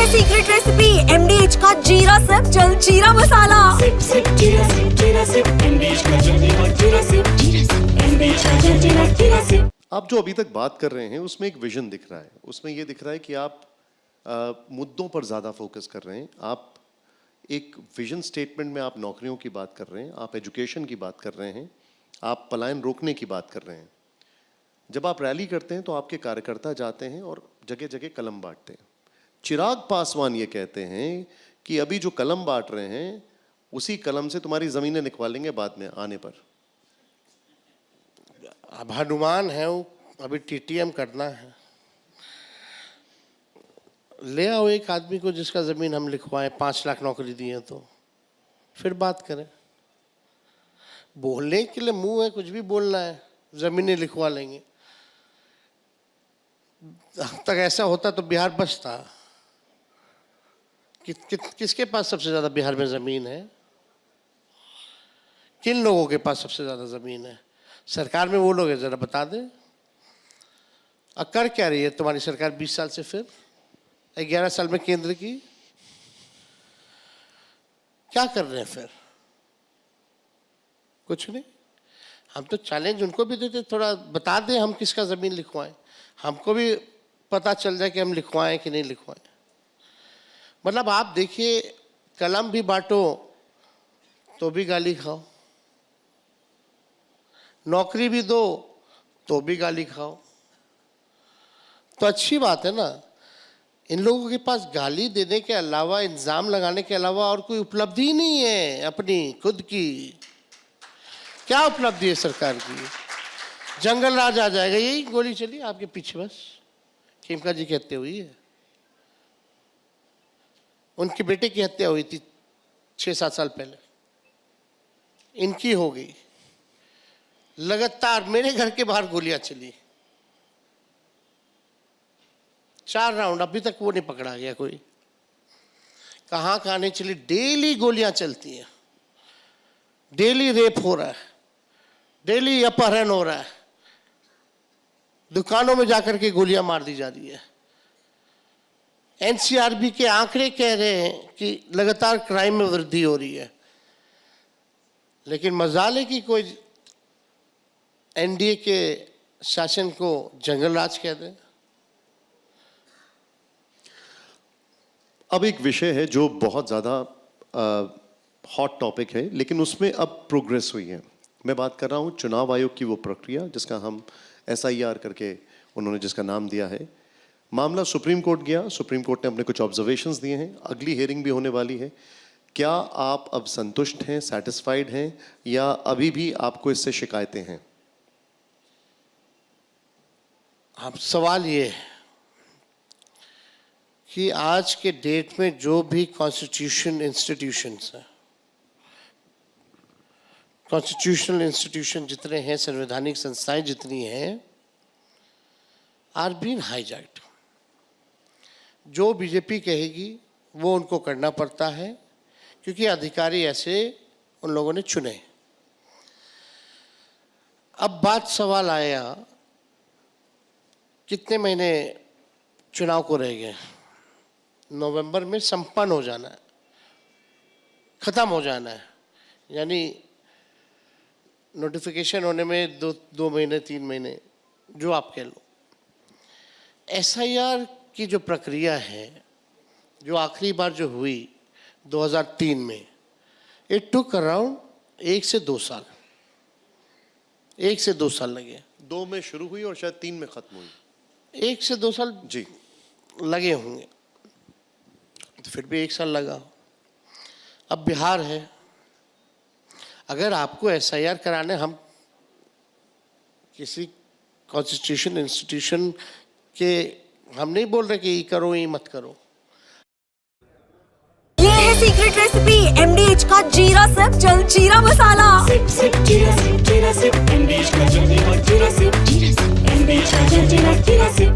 Secret recipe MDH का जीरा SIP जल जीरा मसाला। सिप सिप जीरा सिप MDH का जल जीरा सिप MDH का जल जीरा सिप। आप जो अभी तक बात कर रहे हैं उसमें एक विजन दिख रहा है, उसमें ये दिख रहा है कि आप मुद्दों पर ज़्यादा फोकस कर रहे हैं। आप एक विजन स्टेटमेंट में आप नौकरियों की बात कर रहे हैं, आप एजुकेशन की बात कर रहे हैं, आप पलायन रोकने की बात कर रहे हैं। जब आप रैली करते हैं तो आपके कार्यकर्ता जाते हैं और जगह जगह कलम बांटते हैं। चिराग पासवान ये कहते हैं कि अभी जो कलम बांट रहे हैं उसी कलम से तुम्हारी ज़मीनें निकलवा लेंगे बाद में आने पर। अब हनुमान है वो, अभी TTM करना है। ले आओ एक आदमी को जिसका ज़मीन हम लिखवाएं, 5 लाख नौकरी दी है तो फिर बात करें। बोलने के लिए मुंह है, कुछ भी बोलना है, ज़मीनें लिखवा लेंगे। अब तक ऐसा होता तो बिहार बचता। किसके पास सबसे ज़्यादा बिहार में ज़मीन है? किन लोगों के पास सबसे ज़्यादा ज़मीन है? सरकार में वो लोग हैं, ज़रा बता दें। अब कर क्या रही है तुम्हारी सरकार 20 साल से? फिर 11 साल में केंद्र की क्या कर रहे हैं? फिर कुछ नहीं। हम तो चैलेंज उनको भी देते, थोड़ा बता दें हम किसका ज़मीन लिखवाएं, हमको भी पता चल जाए कि हम लिखवाएं कि नहीं लिखवाएं। मतलब आप देखिए, कलम भी बांटो तो भी गाली खाओ, नौकरी भी दो तो भी गाली खाओ। तो अच्छी बात है ना। इन लोगों के पास गाली देने के अलावा, इल्ज़ाम लगाने के अलावा और कोई उपलब्धि ही नहीं है अपनी खुद की। क्या उपलब्धि है सरकार की? जंगल राज आ जाएगा, यही गोली चली आपके पीछे, बस खेमका जी की हत्या हुई है, उनके बेटे की हत्या हुई थी 6-7 साल पहले, इनकी हो गई। लगातार मेरे घर के बाहर गोलियां चली, 4 राउंड, अभी तक वो नहीं पकड़ा गया कोई। कहाँ कहाँ नहीं चली, डेली गोलियां चलती हैं, डेली रेप हो रहा है, डेली अपहरण हो रहा है, दुकानों में जाकर के गोलियां मार दी जा रही है। NCRB के आंकड़े कह रहे हैं कि लगातार क्राइम में वृद्धि हो रही है, लेकिन मजाल है कि कोई NDA के शासन को जंगल राज कह दे। अब एक विषय है जो बहुत ज़्यादा हॉट टॉपिक है, लेकिन उसमें अब प्रोग्रेस हुई है। मैं बात कर रहा हूँ चुनाव आयोग की वो प्रक्रिया जिसका हम SIR करके उन्होंने जिसका नाम दिया है। मामला सुप्रीम कोर्ट गया, सुप्रीम कोर्ट ने अपने कुछ ऑब्जर्वेशंस दिए हैं, अगली हियरिंग भी होने वाली है। क्या आप अब संतुष्ट हैं, सेटिस्फाइड हैं, या अभी भी आपको इससे शिकायतें हैं? अब सवाल ये है कि आज के डेट में जो भी कॉन्स्टिट्यूशन इंस्टीट्यूशंस हैं, कॉन्स्टिट्यूशनल इंस्टीट्यूशन जितने हैं, संवैधानिक संस्थाएं जितनी हैं, आर बीन हाईजैक्ड। जो बीजेपी कहेगी वो उनको करना पड़ता है, क्योंकि अधिकारी ऐसे उन लोगों ने चुने। अब बात सवाल आया, कितने महीने चुनाव को रह गए? नवंबर में संपन्न हो जाना है, खत्म हो जाना है, यानी नोटिफिकेशन होने में 2 महीने 3 महीने जो आप कह लो। SIR की जो प्रक्रिया है, जो आखिरी बार जो हुई 2003 में, इट टुक अराउंड 1 से 2 साल, 1 से 2 साल लगे। 2 में शुरू हुई और शायद 3 में खत्म हुई। 1 से 2 साल जी लगे होंगे, तो फिर भी 1 साल लगा। अब बिहार है, अगर आपको SIR कराने, हम किसी कॉन्स्टिट्यूशन इंस्टीट्यूशन के हम नहीं बोल रहे कि ये करो ये मत करो। ये है सीक्रेट रेसिपी MDH का जीरा सिप जल जीरा मसाला। सिप सिप जीरा सिप MDH का जल जीरा सिप MDH का जल जीरा सिप।